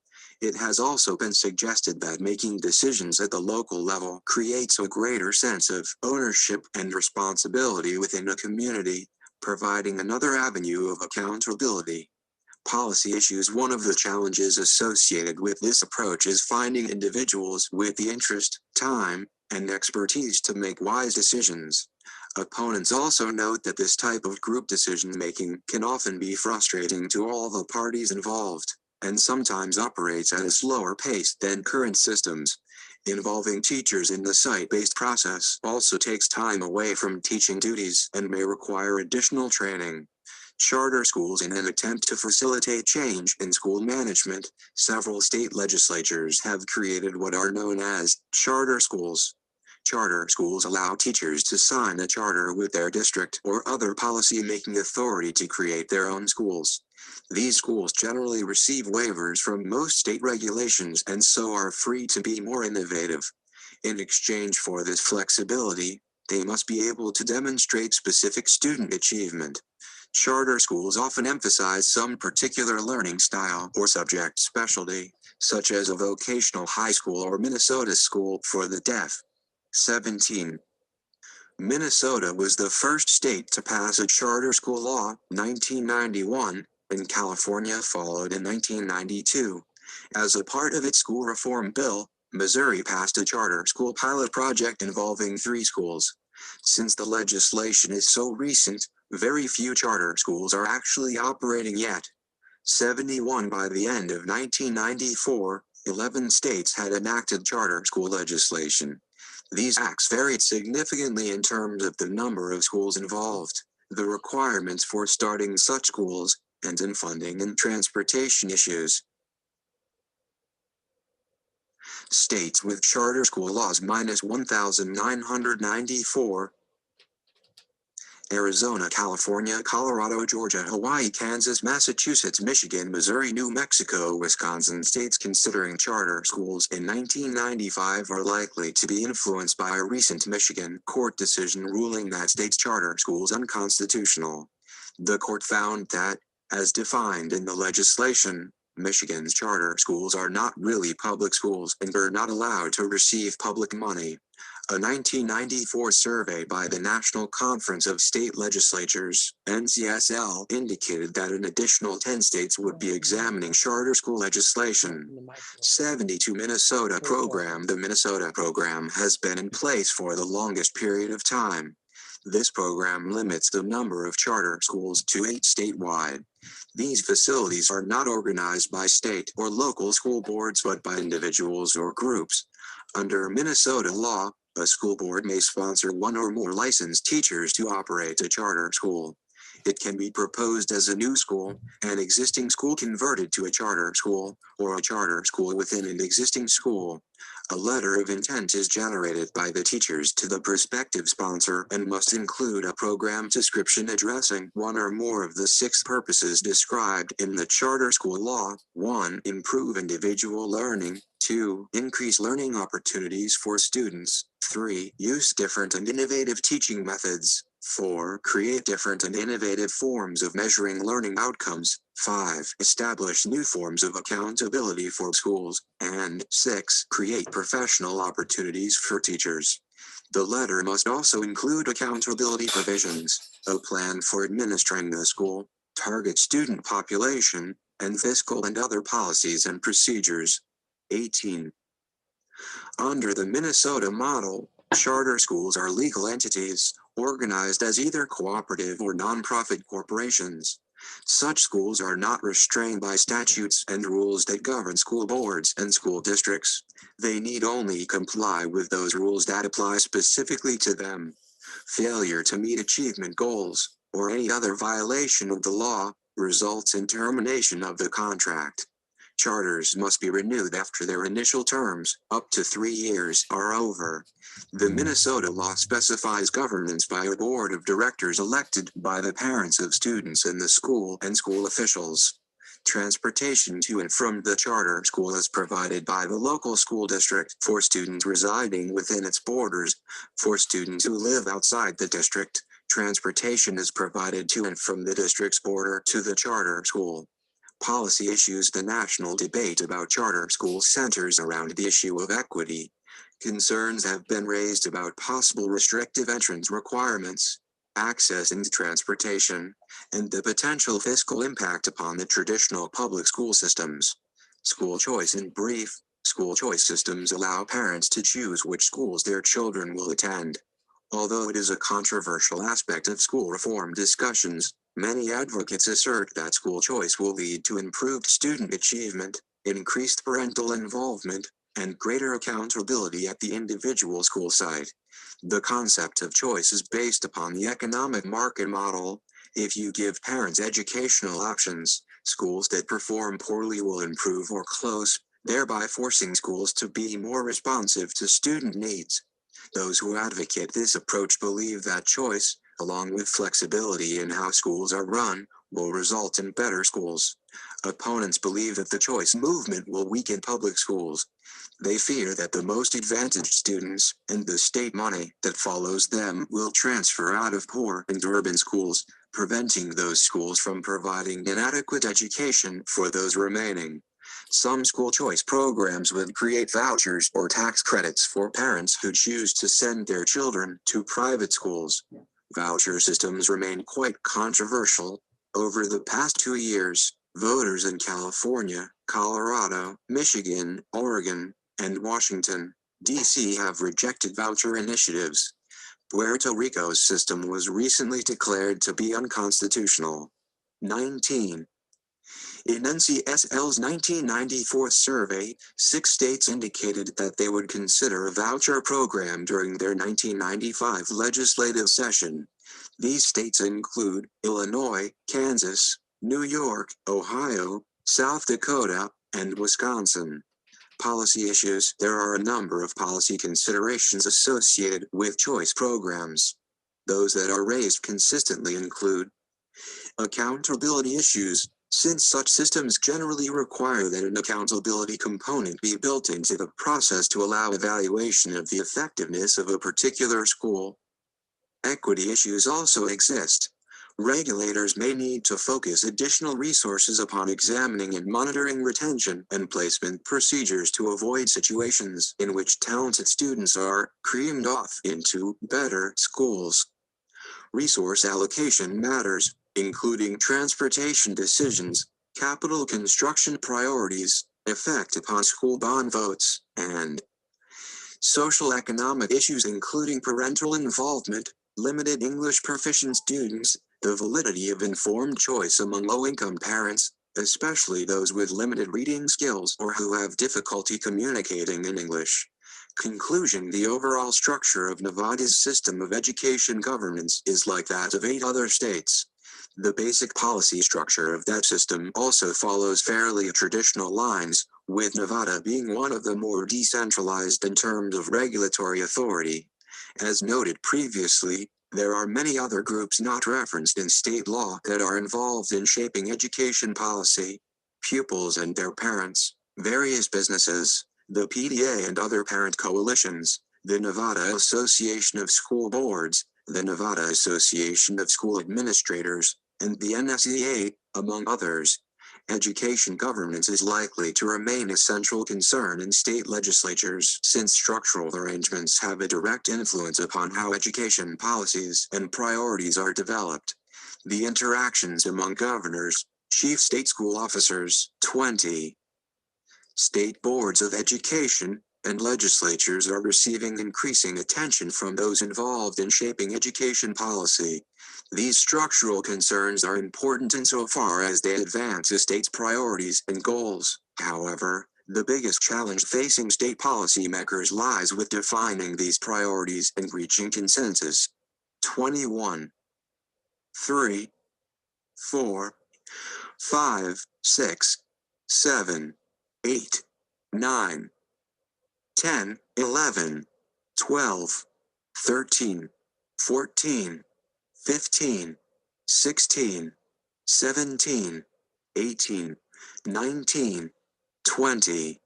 A: It has also been suggested that making decisions at the local level creates a greater sense of ownership and responsibility within a community, providing another avenue of accountability. Policy issues. One of the challenges associated with this approach is finding individuals with the interest, time, and expertise to make wise decisions. Opponents also note that this type of group decision-making can often be frustrating to all the parties involved, and sometimes operates at a slower pace than current systems. Involving teachers in the site-based process also takes time away from teaching duties and may require additional training. Charter schools. In an attempt to facilitate change in school management, several state legislatures have created what are known as charter schools. Charter schools allow teachers to sign a charter with their district or other policy-making authority to create their own schools. These schools generally receive waivers from most state regulations and so are free to be more innovative. In exchange for this flexibility, they must be able to demonstrate specific student achievement. Charter schools often emphasize some particular learning style or subject specialty, such as a vocational high school or Minnesota School for the Deaf. 17. Minnesota was the first state to pass a charter school law, 1991, and California followed in 1992. As a part of its school reform bill, Missouri passed a charter school pilot project involving 3 schools. Since the legislation is so recent, very few charter schools are actually operating yet. 71. By the end of 1994, 11 states had enacted charter school legislation. These acts varied significantly in terms of the number of schools involved, the requirements for starting such schools, and in funding and transportation issues. States with charter school laws -1994. Arizona, California, Colorado, Georgia, Hawaii, Kansas, Massachusetts, Michigan, Missouri, New Mexico, Wisconsin. States considering charter schools in 1995 are likely to be influenced by a recent Michigan court decision ruling that state's charter schools unconstitutional. The court found that, as defined in the legislation, Michigan's charter schools are not really public schools and are not allowed to receive public money. A 1994 survey by the National Conference of State Legislatures, NCSL, indicated that an additional 10 states would be examining charter school legislation. 72. Minnesota program. The Minnesota program has been in place for the longest period of time. This program limits the number of charter schools to 8 statewide. These facilities are not organized by state or local school boards but by individuals or groups. Under Minnesota law, a school board may sponsor 1 or more licensed teachers to operate a charter school. It can be proposed as a new school, an existing school converted to a charter school, or a charter school within an existing school. A letter of intent is generated by the teachers to the prospective sponsor and must include a program description addressing 1 or more of the 6 purposes described in the charter school law. 1. Improve individual learning. 2. Increase learning opportunities for students. 3. Use different and innovative teaching methods. 4. Create different and innovative forms of measuring learning outcomes. 5. Establish new forms of accountability for schools. And 6. Create professional opportunities for teachers. The letter must also include accountability provisions, a plan for administering the school, target student population, and fiscal and other policies and procedures. 18. Under the Minnesota model, charter schools are legal entities, organized as either cooperative or nonprofit corporations. Such schools are not restrained by statutes and rules that govern school boards and school districts. They need only comply with those rules that apply specifically to them. Failure to meet achievement goals, or any other violation of the law, results in termination of the contract. Charters must be renewed after their initial terms, up to 3 years, are over. The Minnesota law specifies governance by a board of directors elected by the parents of students in the school and school officials. Transportation to and from the charter school is provided by the local school district for students residing within its borders. For students who live outside the district, transportation is provided to and from the district's border to the charter school. Policy issues. The national debate about charter schools centers around the issue of equity. Concerns have been raised about possible restrictive entrance requirements, access and transportation, and the potential fiscal impact upon the traditional public school systems. School choice in brief, school choice systems allow parents to choose which schools their children will attend. Although it is a controversial aspect of school reform discussions, many advocates assert that school choice will lead to improved student achievement, increased parental involvement, and greater accountability at the individual school site. The concept of choice is based upon the economic market model. If you give parents educational options, schools that perform poorly will improve or close, thereby forcing schools to be more responsive to student needs. Those who advocate this approach believe that choice, along with flexibility in how schools are run, will result in better schools. Opponents believe that the choice movement will weaken public schools. They fear that the most advantaged students and the state money that follows them will transfer out of poor and urban schools, preventing those schools from providing an adequate education for those remaining. Some school choice programs would create vouchers or tax credits for parents who choose to send their children to private schools. Voucher systems remain quite controversial. Over the past 2 years, voters in California, Colorado, Michigan, Oregon, and Washington, D.C. have rejected voucher initiatives. Puerto Rico's system was recently declared to be unconstitutional. 19. In NCSL's 1994 survey, 6 states indicated that they would consider a voucher program during their 1995 legislative session. These states include Illinois, Kansas, New York, Ohio, South Dakota, and Wisconsin. Policy issues. There are a number of policy considerations associated with choice programs. Those that are raised consistently include accountability issues, since such systems generally require that an accountability component be built into the process to allow evaluation of the effectiveness of a particular school. Equity issues also exist. Regulators may need to focus additional resources upon examining and monitoring retention and placement procedures to avoid situations in which talented students are creamed off into better schools. Resource allocation matters, including transportation decisions, capital construction priorities, effect upon school bond votes, and social economic issues including parental involvement, limited English proficient students, the validity of informed choice among low-income parents, especially those with limited reading skills or who have difficulty communicating in English. Conclusion. The overall structure of Nevada's system of education governance is like that of 8 other states. The basic policy structure of that system also follows fairly traditional lines, with Nevada being one of the more decentralized in terms of regulatory authority. As noted previously, there are many other groups not referenced in state law that are involved in shaping education policy: pupils and their parents, various businesses, the PTA and other parent coalitions, the Nevada Association of School Boards, the Nevada Association of School Administrators, and the NSEA, among others. Education governance is likely to remain a central concern in state legislatures since structural arrangements have a direct influence upon how education policies and priorities are developed. The interactions among governors, chief state school officers, 20. State boards of education, and legislatures are receiving increasing attention from those involved in shaping education policy. These structural concerns are important insofar as they advance a state's priorities and goals. However, the biggest challenge facing state policymakers lies with defining these priorities and reaching consensus. 21. 3, 4, 5, 6, 7, 8, 9, 10, 11, 12, 13, 14, 15, 16, 17, 18, 19, 20,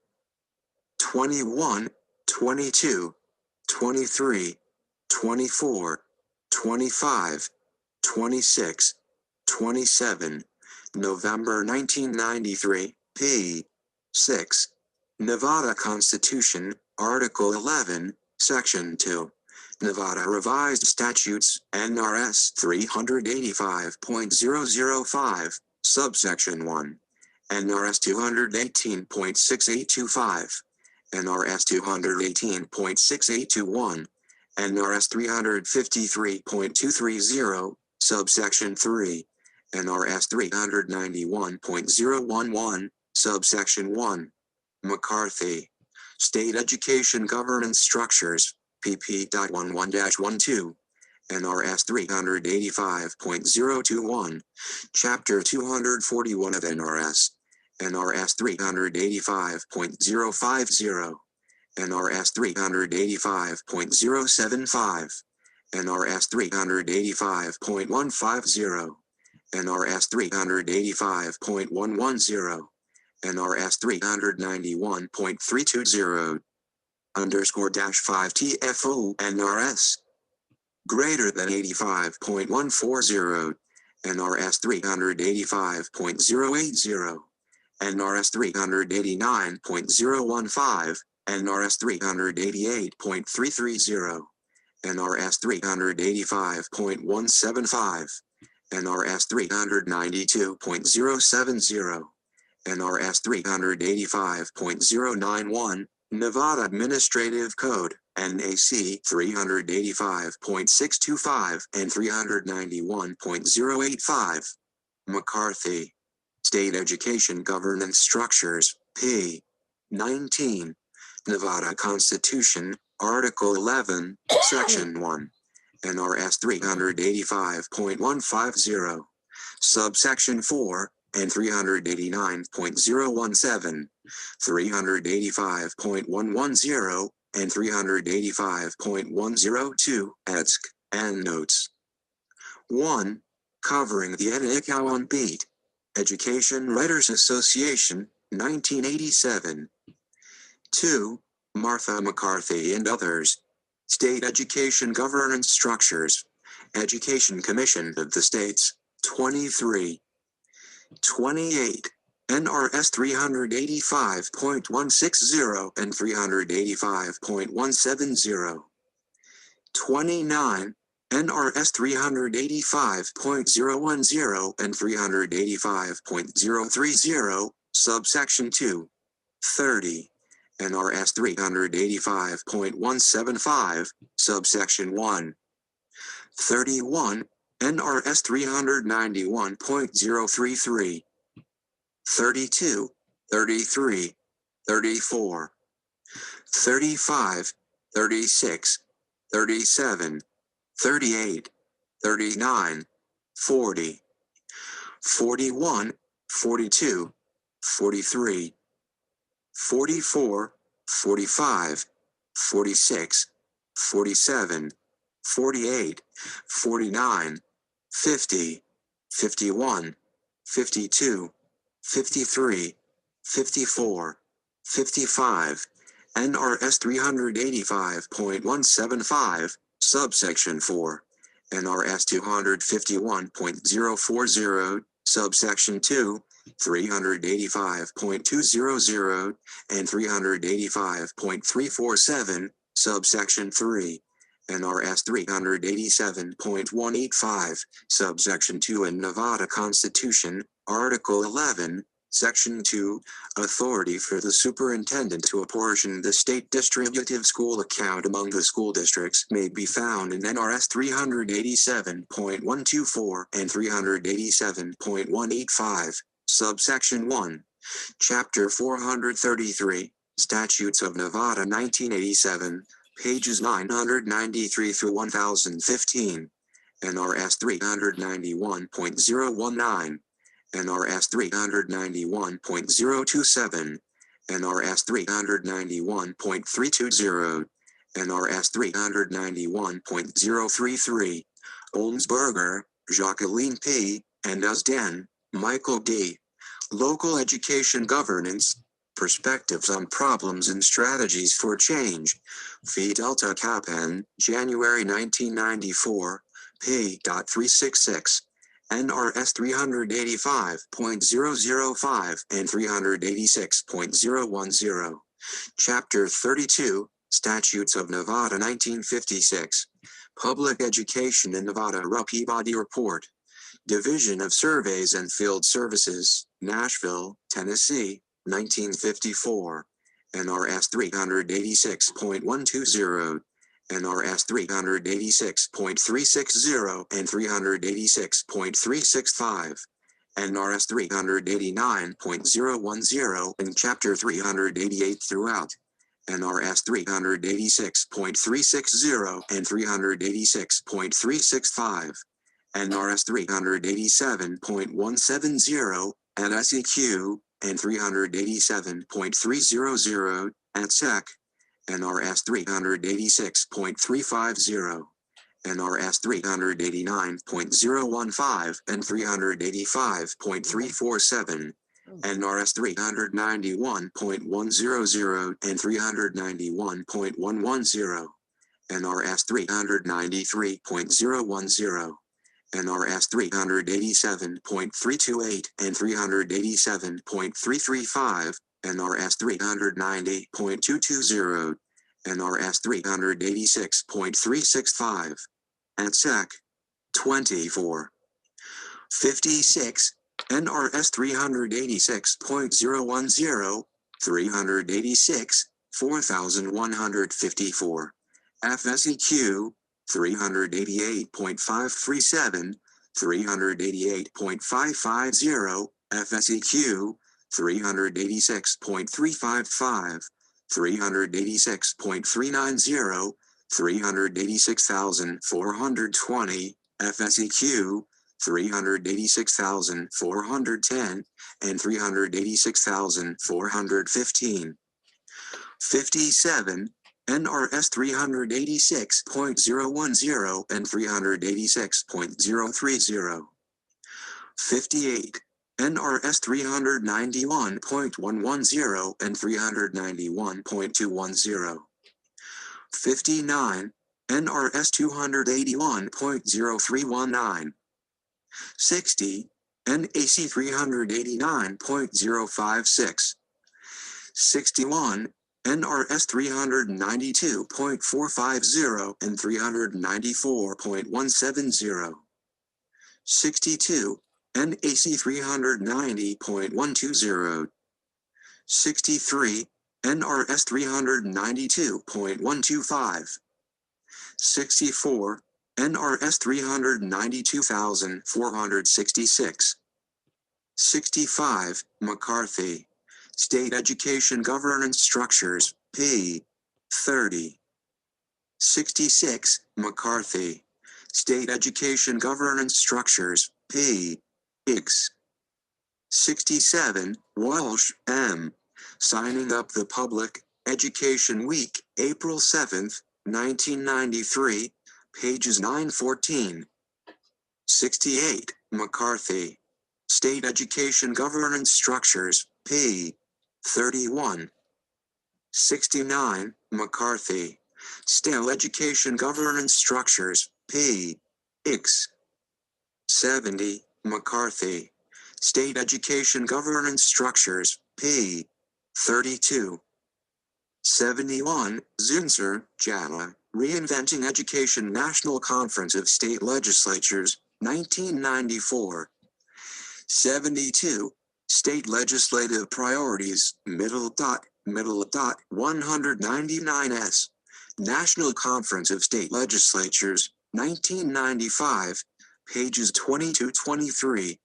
A: 21, 22, 23, 24, 25, 26, 27, November 1993, p. 6. Nevada Constitution, Article 11, Section 2. Nevada Revised Statutes, NRS 385.005, subsection 1. NRS 218.6825, NRS 218.6821, NRS 353.230, subsection 3, NRS 391.011, subsection 1. McCarthy. State Education Governance Structures, pp.11-12, NRS 385.021, Chapter 241 of NRS, NRS 385.050, NRS 385.075, NRS 385.150, NRS 385.110, NRS 391.320, _-5 TFO NRS greater than 85.140, NRS 385.080, NRS 389.015, NRS 388.330, NRS 385.175, NRS 392.070, NRS 385.091, Nevada Administrative Code, NAC 385.625 and 391.085. McCarthy. State Education Governance Structures, p. 19. Nevada Constitution, Article 11, Section 1. NRS 385.150. Subsection 4, and 389.017, 385.110, and 385.102, ETSC, and notes. 1. Covering the Etikawan Beat. Education Writers Association, 1987. 2. Martha McCarthy and others. State Education Governance Structures. Education Commission of the States, 23. 28. NRS 385.160 and 385.170. 29. NRS 385.010 and 385.030, subsection 2. 30. NRS 385.175, subsection 1. 31. NRS 391.033. 32, 33, 34, 35, 36, 37, 38, 39, 40, 41, 42, 43, 44, 45, 46, 47, 48, 49, 50, 51, 52, 53, 54, 55, NRS 385.175, subsection 4, NRS 251.040, subsection 2, 385.200, and 385.347, subsection 3, NRS 387.185, subsection 2 in Nevada Constitution, Article 11, Section 2, authority for the superintendent to apportion the state distributive school account among the school districts may be found in NRS 387.124 and 387.185, subsection 1, Chapter 433, Statutes of Nevada 1987, pages 993 through 1015, NRS 391.019, NRS 391.027, NRS 391.320, NRS 391.033, Olmsberger, Jacqueline P., and Usden, Michael D. Local Education Governance, Perspectives on Problems and Strategies for Change, Phi Delta Kappan, January 1994, p.366. NRS 385.005 and 386.010. Chapter 32, Statutes of Nevada 1956. Public Education in Nevada Peabody Report. Division of Surveys and Field Services, Nashville, Tennessee, 1954. NRS 386.120, NRS 386.360 and 386.365, NRS 389.010 and Chapter 388 throughout, NRS 386.360 and 386.365, NRS 387.170 at SEQ, and 387.300 at SEC, NRS 386.350, NRS 389.015 and 385.347, NRS 391.100 and 391.110, NRS 393.010, NRS 387.328 and 387.335, NRS 390.220, NRS 386.365, at SEC, 24. 56, NRS 386.010, 386, 4154, FSEQ, 388.537, 388.550, FSEQ, 386.355, 386.390, 386,420, FSEQ, 386,410, and 386,415. 57, NRS 386.010 and 386.030. 58, NRS 391.110 and 391.210. 59, NRS 281.0319. 60, NAC 389.056. 61, NRS 392.450 and 394.170. 62, NAC 390.120. 63, NRS 392.125. 64, NRS 392,466. 65, McCarthy. State Education Governance Structures, p. 30. 66, McCarthy. State Education Governance Structures, p. X. 67, Walsh, M. Signing Up the Public, Education Week, April 7, 1993, pages 914. 68, McCarthy. State Education Governance Structures, p. 31. 69, McCarthy. State Education Governance Structures, p. X. 70, McCarthy. State Education Governance Structures, p. 32. 71, Zinser, Jana. Reinventing Education National Conference of State Legislatures, 1994. 72, State Legislative Priorities, middle dot, 199s. National Conference of State Legislatures, 1995, pages 20-23,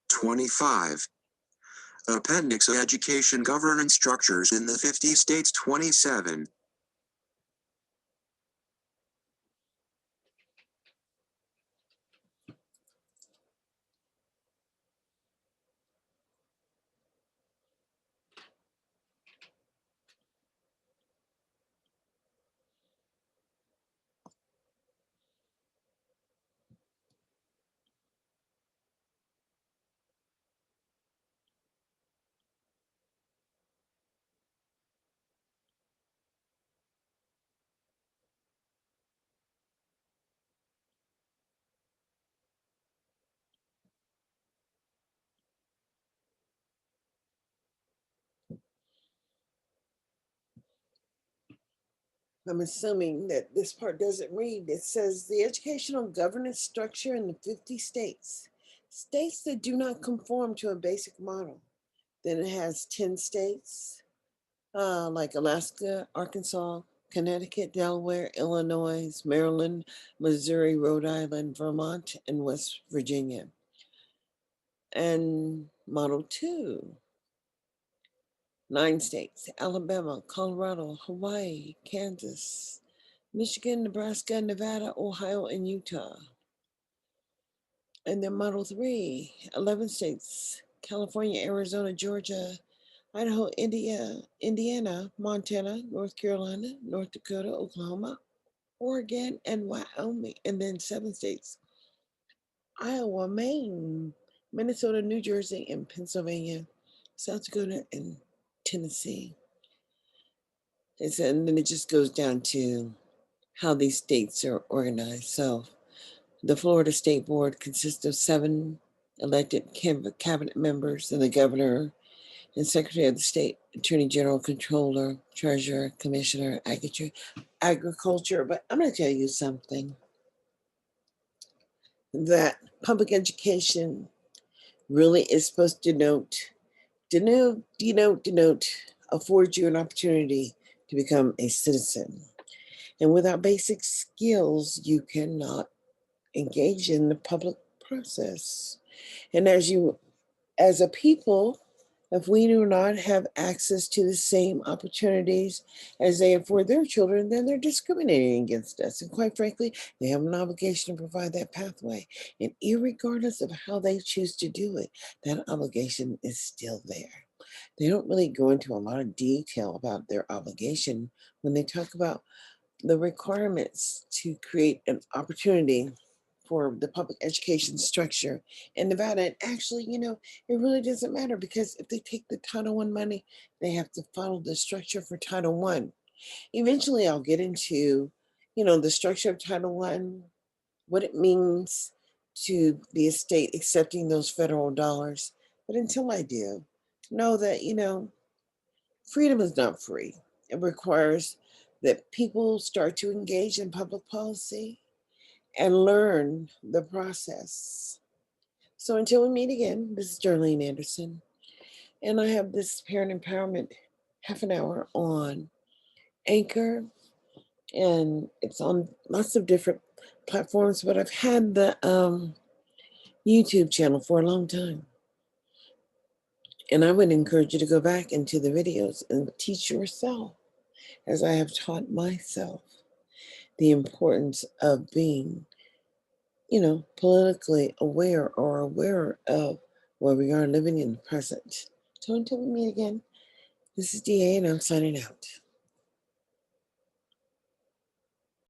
A: 25. Appendix Education Governance Structures in the 50 States, 27.
B: I'm assuming that this part doesn't read. It says the educational governance structure in the 50 states. States that do not conform to a basic model. Then it has 10 states, like Alaska, Arkansas, Connecticut, Delaware, Illinois, Maryland, Missouri, Rhode Island, Vermont, and West Virginia. And Model 2, 9 states: Alabama, Colorado, Hawaii, Kansas, Michigan, Nebraska, Nevada, Ohio, and Utah. And then Model 3, 11 states: California, Arizona, Georgia, Idaho, Indiana, Montana, North Carolina, North Dakota, Oklahoma, Oregon, and Wyoming. And then 7 states: Iowa, Maine, Minnesota, New Jersey, and Pennsylvania, South Dakota, and Tennessee. And then it just goes down to how these states are organized. So the Florida State Board consists of 7 elected cabinet members and the governor and secretary of the state, attorney general, controller, treasurer, commissioner, agriculture. But I'm going to tell you something, that public education really is supposed to denote, afford you an opportunity to become a citizen. And without basic skills, you cannot engage in the public process. And as a people, if we do not have access to the same opportunities as they afford their children, then they're discriminating against us. And quite frankly, they have an obligation to provide that pathway. And irregardless of how they choose to do it, that obligation is still there. They don't really go into a lot of detail about their obligation when they talk about the requirements to create an opportunity for the public education structure in Nevada. And actually, it really doesn't matter, because if they take the Title I money, they have to follow the structure for Title I. Eventually, I'll get into, the structure of Title I, what it means to be a state accepting those federal dollars. But until I do, know that, freedom is not free. It requires that people start to engage in public policy and learn the process. So until we meet again, this is Darlene Anderson, and I have this parent empowerment half an hour on Anchor, and it's on lots of different platforms, but I've had the YouTube channel for a long time. And I would encourage you to go back into the videos and teach yourself, as I have taught myself, the importance of being, politically aware or aware of where we are living in the present. So until we meet again, this is DA and I'm signing out.